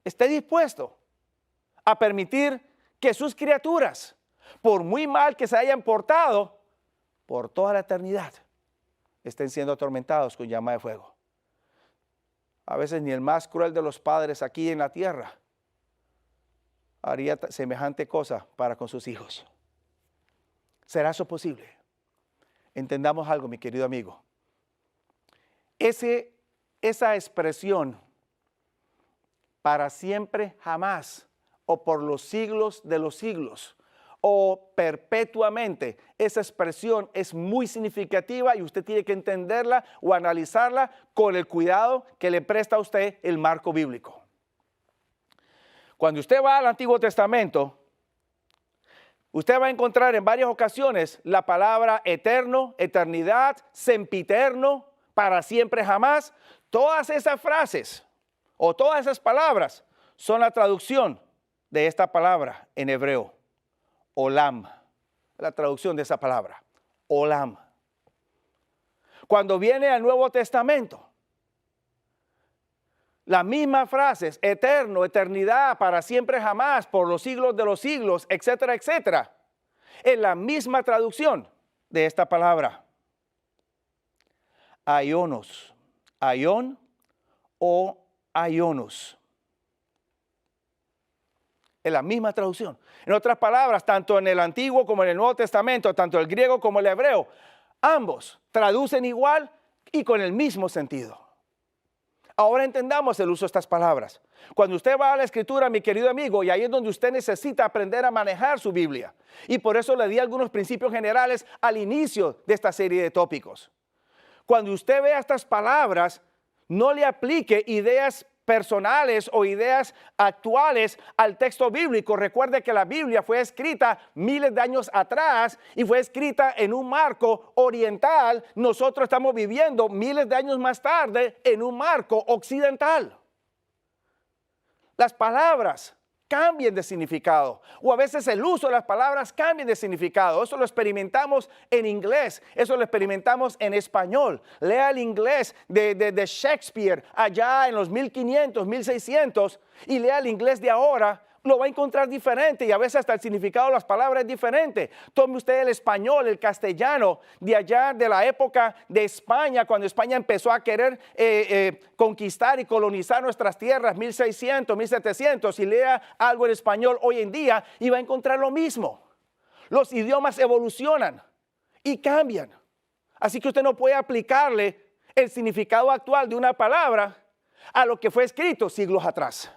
esté dispuesto a permitir que sus criaturas, por muy mal que se hayan portado, por toda la eternidad, estén siendo atormentados con llama de fuego? A veces ni el más cruel de los padres aquí en la tierra haría semejante cosa para con sus hijos. ¿Será eso posible? Entendamos algo, mi querido amigo. Esa expresión, para siempre jamás, o por los siglos de los siglos, o perpetuamente, esa expresión es muy significativa y usted tiene que entenderla o analizarla con el cuidado que le presta a usted el marco bíblico. Cuando usted va al Antiguo Testamento, usted va a encontrar en varias ocasiones la palabra eterno, eternidad, sempiterno, para siempre jamás. Todas esas frases o todas esas palabras son la traducción de esta palabra en hebreo, olam. La traducción de esa palabra, olam. Cuando viene al Nuevo Testamento, las mismas frases, eterno, eternidad, para siempre jamás, por los siglos de los siglos, etcétera, etcétera, es la misma traducción de esta palabra. Aionos, aion o aionos. Es la misma traducción. En otras palabras, tanto en el Antiguo como en el Nuevo Testamento, tanto el griego como el hebreo, ambos traducen igual y con el mismo sentido. Ahora entendamos el uso de estas palabras. Cuando usted va a la Escritura, mi querido amigo, y ahí es donde usted necesita aprender a manejar su Biblia. Y por eso le di algunos principios generales al inicio de esta serie de tópicos. Cuando usted vea estas palabras, no le aplique ideas personales o ideas actuales al texto bíblico. Recuerde que la Biblia fue escrita miles de años atrás y fue escrita en un marco oriental. Nosotros estamos viviendo miles de años más tarde en un marco occidental. Las palabras cambien de significado. O a veces el uso de las palabras cambien de significado. Eso lo experimentamos en inglés. Eso lo experimentamos en español. Lea el inglés de Shakespeare allá en los 1500, 1600 y lea el inglés de ahora. Lo va a encontrar diferente y a veces hasta el significado de las palabras es diferente. Tome usted el español, el castellano de allá de la época de España, cuando España empezó a querer conquistar y colonizar nuestras tierras, 1600, 1700, y lea algo en español hoy en día y va a encontrar lo mismo. Los idiomas evolucionan y cambian. Así que usted no puede aplicarle el significado actual de una palabra a lo que fue escrito siglos atrás.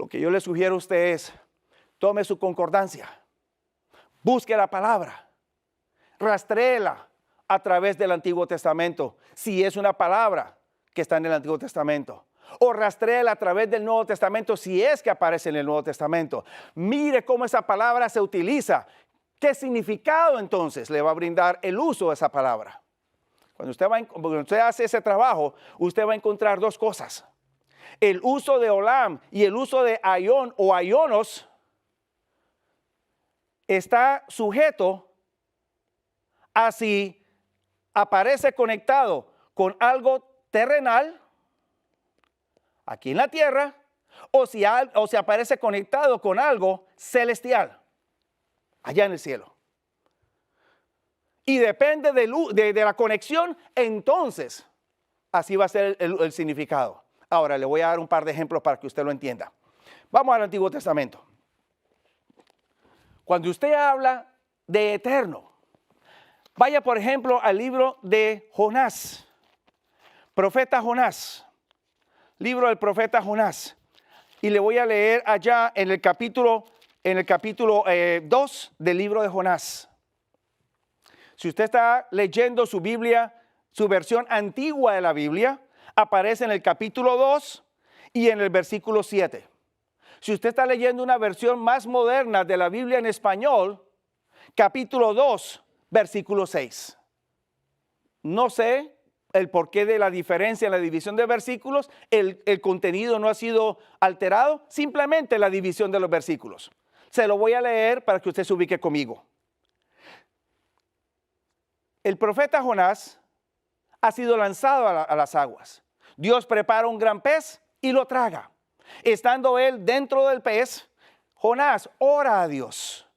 Lo que yo le sugiero a usted es, tome su concordancia, busque la palabra, rastréela a través del Antiguo Testamento, si es una palabra que está en el Antiguo Testamento. O rastréela a través del Nuevo Testamento, si es que aparece en el Nuevo Testamento. Mire cómo esa palabra se utiliza. ¿Qué significado entonces le va a brindar el uso de esa palabra? Cuando usted hace ese trabajo, usted va a encontrar dos cosas. El uso de olam y el uso de aion o aionos está sujeto a si aparece conectado con algo terrenal aquí en la tierra o si aparece conectado con algo celestial allá en el cielo. Y depende de la conexión, entonces así va a ser el significado. Ahora le voy a dar un par de ejemplos para que usted lo entienda. Vamos al Antiguo Testamento. Cuando usted habla de eterno, vaya por ejemplo al libro de Jonás, profeta Jonás, libro del profeta Jonás. Y le voy a leer allá en el capítulo 2 del libro de Jonás. Si usted está leyendo su Biblia, su versión antigua de la Biblia, aparece en el capítulo 2 y en el versículo 7. Si usted está leyendo una versión más moderna de la Biblia en español, capítulo 2, versículo 6. No sé el porqué de la diferencia en la división de versículos, el contenido no ha sido alterado, simplemente la división de los versículos. Se lo voy a leer para que usted se ubique conmigo. El profeta Jonás ha sido lanzado a las aguas. Dios prepara un gran pez y lo traga. Estando él dentro del pez, Jonás ora a Dios.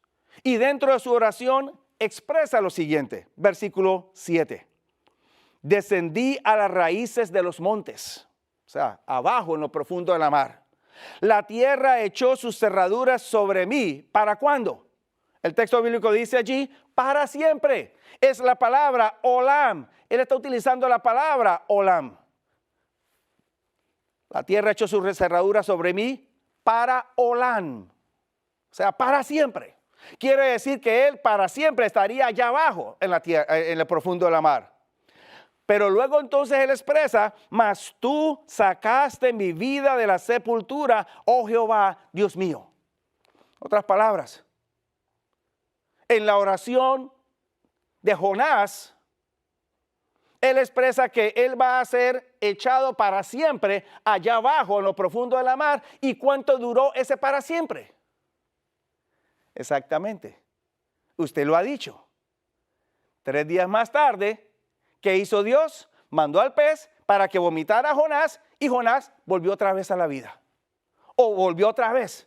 Y dentro de su oración expresa lo siguiente, versículo 7. Descendí a las raíces de los montes, o sea, abajo en lo profundo de la mar. La tierra echó sus cerraduras sobre mí. ¿Para cuándo? El texto bíblico dice allí, para siempre. Es la palabra olam. Él está utilizando la palabra olam. La tierra echó sus cerraduras sobre mí para olam. O sea, para siempre. Quiere decir que él para siempre estaría allá abajo en la tierra, en el profundo de la mar. Pero luego entonces él expresa, mas tú sacaste mi vida de la sepultura, oh Jehová, Dios mío. Otras palabras, en la oración de Jonás, él expresa que él va a ser echado para siempre allá abajo en lo profundo de la mar. ¿Y cuánto duró ese para siempre? Exactamente. Usted lo ha dicho. 3 días más tarde, ¿qué hizo Dios? Mandó al pez para que vomitara a Jonás y Jonás volvió otra vez a la vida. O volvió otra vez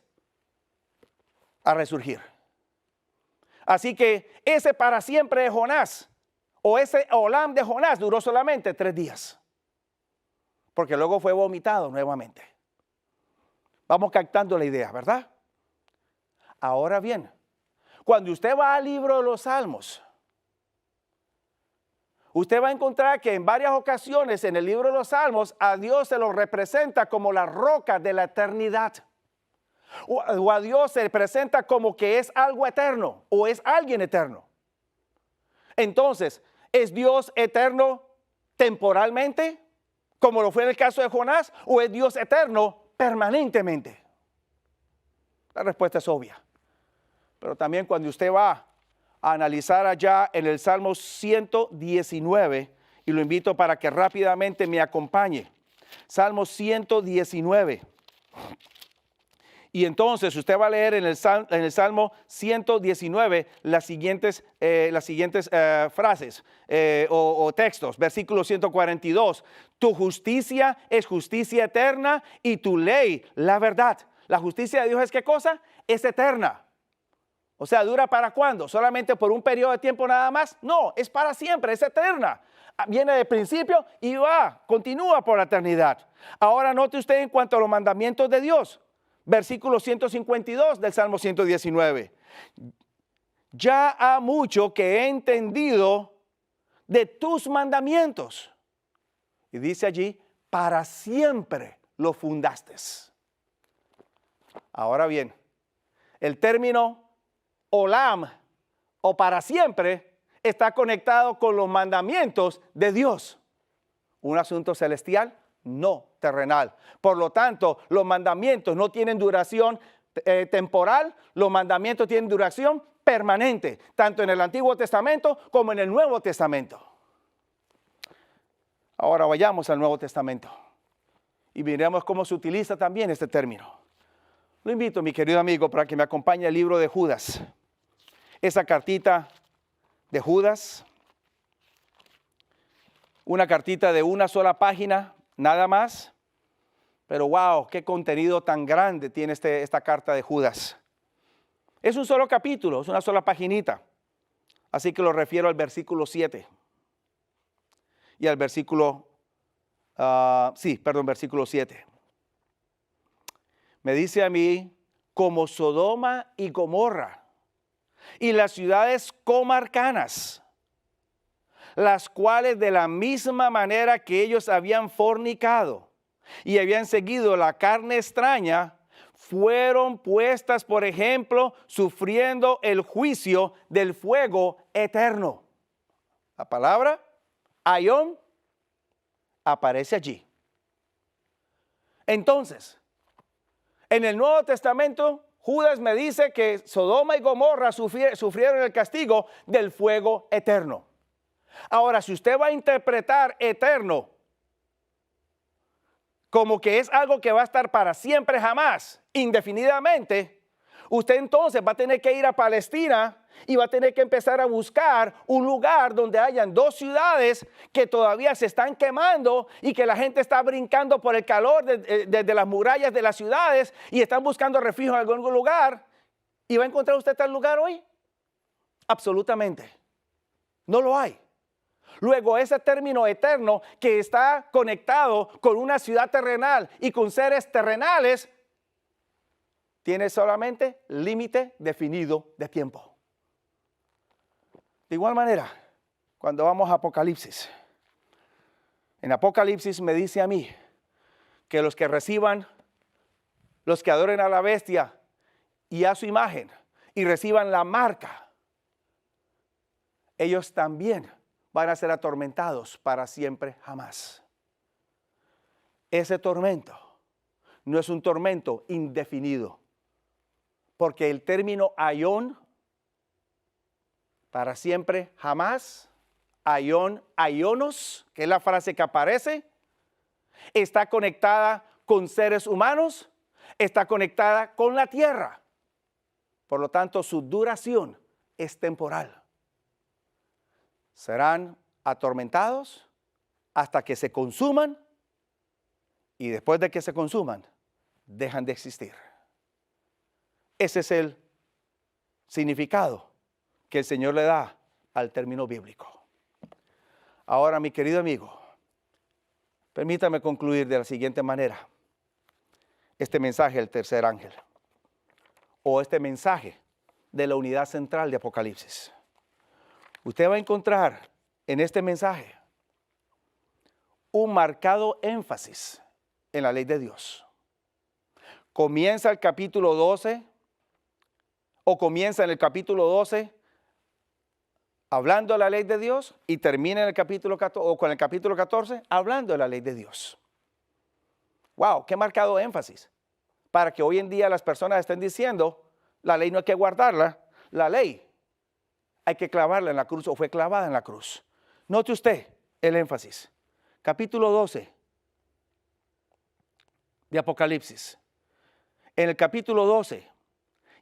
a resurgir. Así que ese para siempre de Jonás o ese olam de Jonás duró solamente 3 días. Porque luego fue vomitado nuevamente. Vamos captando la idea, ¿verdad? Ahora bien, cuando usted va al libro de los Salmos, usted va a encontrar que en varias ocasiones en el libro de los Salmos a Dios se lo representa como la roca de la eternidad. O a Dios se le presenta como que es algo eterno o es alguien eterno. Entonces, ¿es Dios eterno temporalmente, como lo fue en el caso de Jonás, o es Dios eterno permanentemente? La respuesta es obvia. Pero también cuando usted va a analizar allá en el Salmo 119, y lo invito para que rápidamente me acompañe. Salmo 119. Y entonces usted va a leer en el Salmo 119 las siguientes frases o textos. Versículo 142. Tu justicia es justicia eterna y tu ley la verdad. La justicia de Dios es ¿qué cosa? Es eterna. O sea, ¿dura para cuándo? ¿Solamente por un periodo de tiempo nada más? No, es para siempre, es eterna. Viene de principio y continúa por la eternidad. Ahora note usted en cuanto a los mandamientos de Dios. Versículo 152 del Salmo 119. Ya ha mucho que he entendido de tus mandamientos. Y dice allí, para siempre lo fundaste. Ahora bien, el término olam o para siempre está conectado con los mandamientos de Dios. ¿Un asunto celestial? No terrenal. Por lo tanto, los mandamientos no tienen duración temporal, los mandamientos tienen duración permanente, tanto en el Antiguo Testamento como en el Nuevo Testamento. Ahora vayamos al Nuevo Testamento y miremos cómo se utiliza también este término. Lo invito, mi querido amigo, para que me acompañe al libro de Judas. Esa cartita de Judas, una cartita de una sola página, nada más. Pero wow, qué contenido tan grande tiene esta carta de Judas. Es un solo capítulo, es una sola paginita. Así que lo refiero al versículo 7. Y al versículo, versículo 7. Me dice a mí, como Sodoma y Gomorra, y las ciudades comarcanas, las cuales de la misma manera que ellos habían fornicado y habían seguido la carne extraña, fueron puestas, por ejemplo, sufriendo el juicio del fuego eterno. La palabra Aión aparece allí. Entonces, en el Nuevo Testamento, Judas me dice que Sodoma y Gomorra sufrieron el castigo del fuego eterno. Ahora, si usted va a interpretar eterno como que es algo que va a estar para siempre, jamás, indefinidamente, usted entonces va a tener que ir a Palestina y va a tener que empezar a buscar un lugar donde hayan dos ciudades que todavía se están quemando y que la gente está brincando por el calor desde las murallas de las ciudades y están buscando refugio en algún lugar. ¿Y va a encontrar usted tal lugar hoy? Absolutamente. No lo hay. Luego, ese término eterno que está conectado con una ciudad terrenal y con seres terrenales, tiene solamente límite definido de tiempo. De igual manera, cuando vamos a Apocalipsis, en Apocalipsis me dice a mí que los que reciban, los que adoren a la bestia y a su imagen y reciban la marca, ellos también van a ser atormentados para siempre jamás. Ese tormento no es un tormento indefinido, porque el término aión, para siempre jamás, aión, aionos, que es la frase que aparece, está conectada con seres humanos, está conectada con la tierra. Por lo tanto, su duración es temporal. Serán atormentados hasta que se consuman y después de que se consuman, dejan de existir. Ese es el significado que el Señor le da al término bíblico. Ahora, mi querido amigo, permítame concluir de la siguiente manera este mensaje del tercer ángel, o este mensaje de la unidad central de Apocalipsis. Usted va a encontrar en este mensaje un marcado énfasis en la ley de Dios. Comienza el capítulo 12, o comienza en el capítulo 12 hablando de la ley de Dios y termina en el capítulo 14, o con el capítulo 14 hablando de la ley de Dios. Wow, qué marcado énfasis. Para que hoy en día las personas estén diciendo, la ley no hay que guardarla, la ley hay que clavarla en la cruz, o fue clavada en la cruz. Note usted el énfasis. Capítulo 12 de Apocalipsis. en el capítulo 12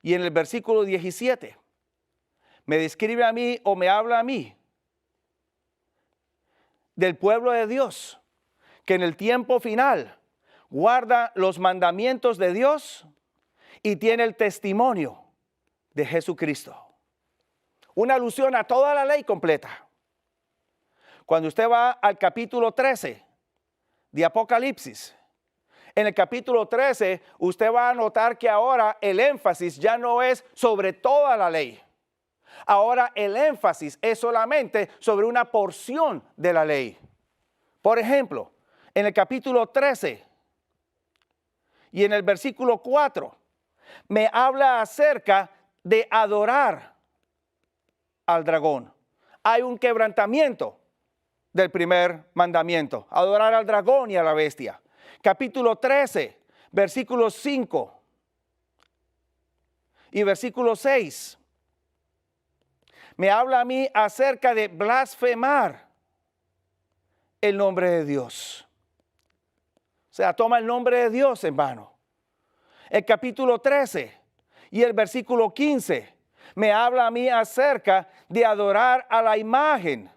y en el versículo 17, me describe a mí o me habla a mí del pueblo de Dios, que en el tiempo final guarda los mandamientos de Dios y tiene el testimonio de Jesucristo. Una alusión a toda la ley completa. Cuando usted va al capítulo 13 de Apocalipsis, en el capítulo 13 usted va a notar que ahora el énfasis ya no es sobre toda la ley. Ahora el énfasis es solamente sobre una porción de la ley. Por ejemplo, en el capítulo 13 y en el versículo 4, me habla acerca de adorar al dragón. Hay un quebrantamiento del primer mandamiento, adorar al dragón y a la bestia. Capítulo 13, versículos 5 y versículo 6. Me habla a mí acerca de blasfemar el nombre de Dios. O sea, toma el nombre de Dios en vano. El capítulo 13 y el versículo 15 me habla a mí acerca de adorar a la imagen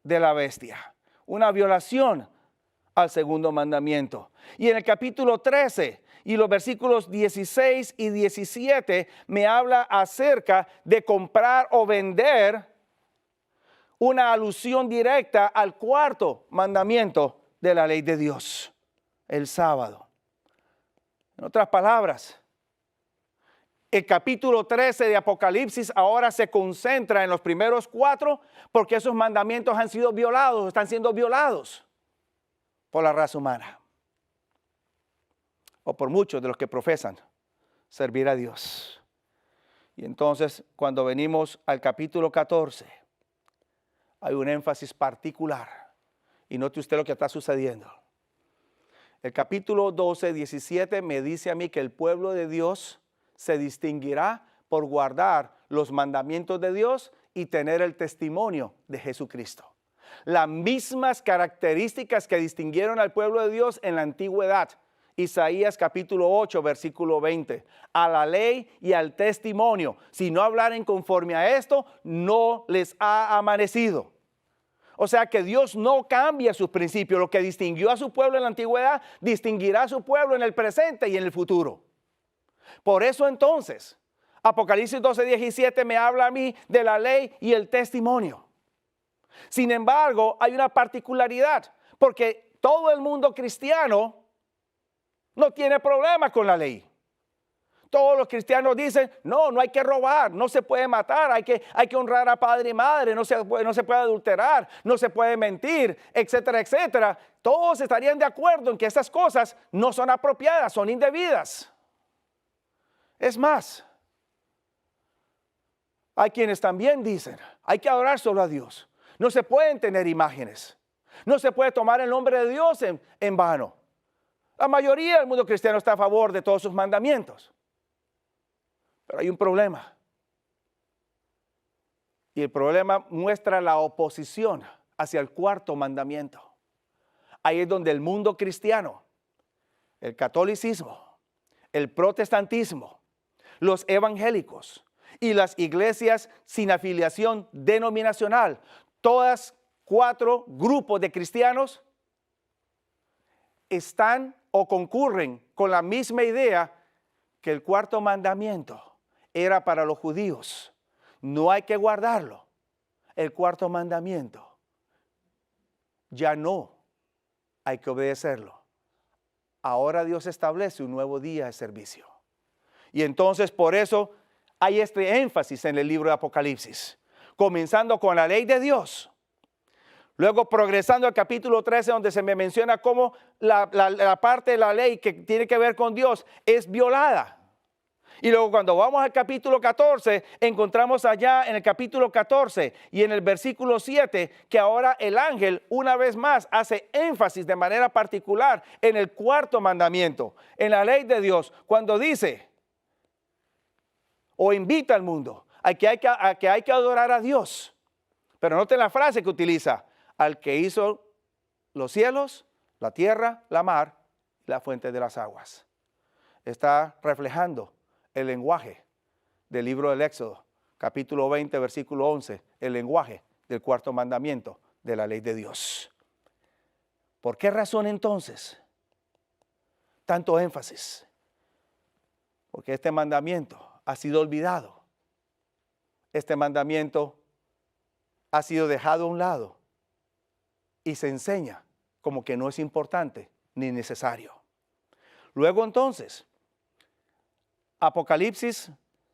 de la bestia. Una violación al segundo mandamiento. Y en el capítulo 13 y los versículos 16 y 17 me habla acerca de comprar o vender, una alusión directa al cuarto mandamiento de la ley de Dios, el sábado. En otras palabras, el capítulo 13 de Apocalipsis ahora se concentra en los primeros 4 porque esos mandamientos han sido violados, están siendo violados por la raza humana o por muchos de los que profesan servir a Dios. Y entonces, cuando venimos al capítulo 14, hay un énfasis particular. Y note usted lo que está sucediendo. El capítulo 12, 17 me dice a mí que el pueblo de Dios se distinguirá por guardar los mandamientos de Dios y tener el testimonio de Jesucristo. Las mismas características que distinguieron al pueblo de Dios en la antigüedad. Isaías capítulo 8, versículo 20. A la ley y al testimonio. Si no hablaren conforme a esto, no les ha amanecido. O sea que Dios no cambia sus principios. Lo que distinguió a su pueblo en la antigüedad, distinguirá a su pueblo en el presente y en el futuro. Por eso entonces, Apocalipsis 12, 17 me habla a mí de la ley y el testimonio. Sin embargo, hay una particularidad, porque todo el mundo cristiano no tiene problema con la ley. Todos los cristianos dicen, no hay que robar, no se puede matar, hay que honrar a padre y madre, no se puede adulterar, no se puede mentir, etcétera, etcétera. Todos estarían de acuerdo en que esas cosas no son apropiadas, son indebidas. Es más, hay quienes también dicen, hay que adorar solo a Dios. No se pueden tener imágenes. No se puede tomar el nombre de Dios en vano. La mayoría del mundo cristiano está a favor de todos sus mandamientos. Pero hay un problema. Y el problema muestra la oposición hacia el cuarto mandamiento. Ahí es donde el mundo cristiano, el catolicismo, el protestantismo, los evangélicos y las iglesias sin afiliación denominacional, todas 4 grupos de cristianos están o concurren con la misma idea que el cuarto mandamiento era para los judíos. No hay que guardarlo. El cuarto mandamiento ya no hay que obedecerlo. Ahora Dios establece un nuevo día de servicio. Y entonces por eso hay este énfasis en el libro de Apocalipsis, comenzando con la ley de Dios. Luego progresando al capítulo 13, donde se me menciona cómo la parte de la ley que tiene que ver con Dios es violada. Y luego cuando vamos al capítulo 14, encontramos allá en el capítulo 14 y en el versículo 7, que ahora el ángel una vez más hace énfasis de manera particular en el cuarto mandamiento, en la ley de Dios, cuando dice o invita al mundo a que hay que adorar a Dios. Pero noten la frase que utiliza: al que hizo los cielos, la tierra, la mar y la fuente de las aguas. está reflejando el lenguaje del libro del Éxodo, capítulo 20, versículo 11, el lenguaje del cuarto mandamiento de la ley de Dios. ¿Por qué razón entonces tanto énfasis? Porque este mandamiento ha sido olvidado. Este mandamiento ha sido dejado a un lado y se enseña como que no es importante ni necesario. Luego entonces, Apocalipsis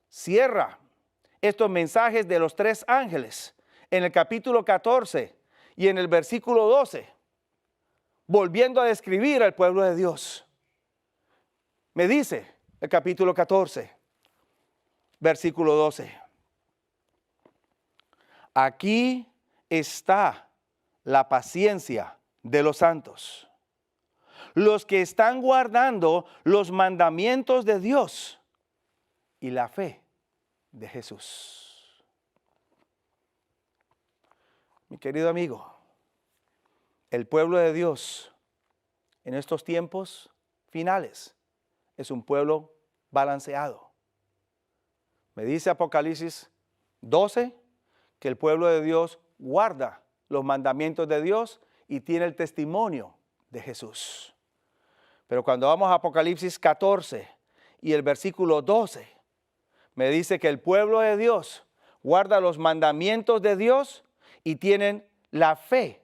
cierra estos mensajes de los 3 ángeles en el capítulo 14 y en el versículo 12, volviendo a describir al pueblo de Dios. Me dice el capítulo 14, versículo 12. Aquí está la paciencia de los santos, los que están guardando los mandamientos de Dios y la fe de Jesús. Mi querido amigo, el pueblo de Dios en estos tiempos finales es un pueblo balanceado. Me dice Apocalipsis 12 que el pueblo de Dios guarda los mandamientos de Dios y tiene el testimonio de Jesús. Pero cuando vamos a Apocalipsis 14 y el versículo 12, me dice que el pueblo de Dios guarda los mandamientos de Dios y tienen la fe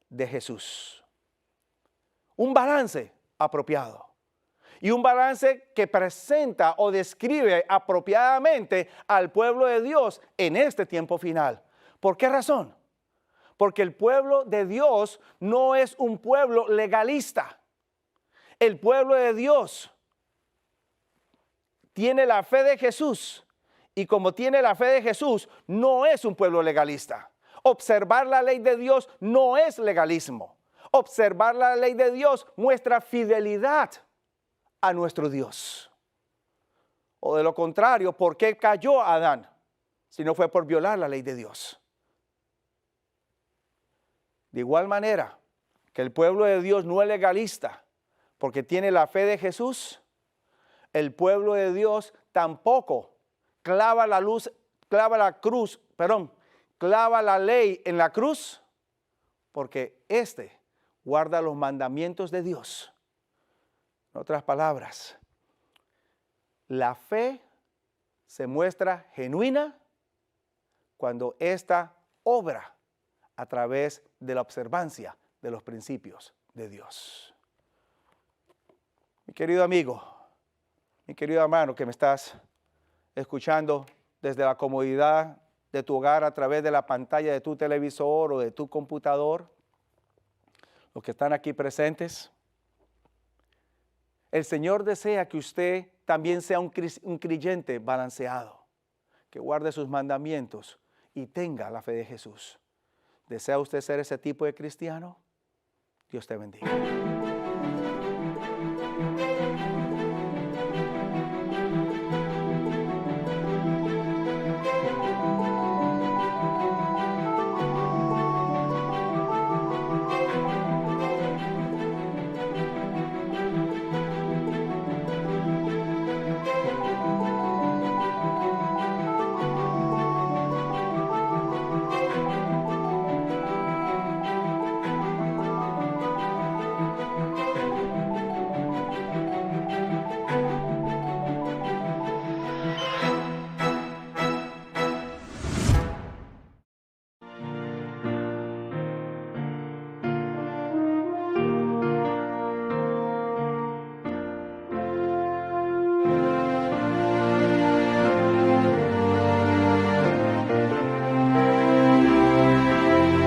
de Jesús. Un balance apropiado. Y un balance que presenta o describe apropiadamente al pueblo de Dios en este tiempo final. ¿Por qué razón? Porque el pueblo de Dios no es un pueblo legalista. El pueblo de Dios tiene la fe de Jesús y como tiene la fe de Jesús, no es un pueblo legalista. Observar la ley de Dios no es legalismo. Observar la ley de Dios muestra fidelidad a nuestro Dios. O de lo contrario, ¿por qué cayó Adán? Si no fue por violar la ley de Dios. De igual manera que el pueblo de Dios no es legalista porque tiene la fe de Jesús, el pueblo de Dios tampoco clava la ley en la cruz porque éste guarda los mandamientos de Dios. En otras palabras, la fe se muestra genuina cuando ésta obra a través de la observancia de los principios de Dios. Mi querido amigo, mi querido hermano que me estás escuchando desde la comodidad de tu hogar a través de la pantalla de tu televisor o de tu computador, los que están aquí presentes, el Señor desea que usted también sea un creyente balanceado, que guarde sus mandamientos y tenga la fe de Jesús. ¿Desea usted ser ese tipo de cristiano? Dios te bendiga.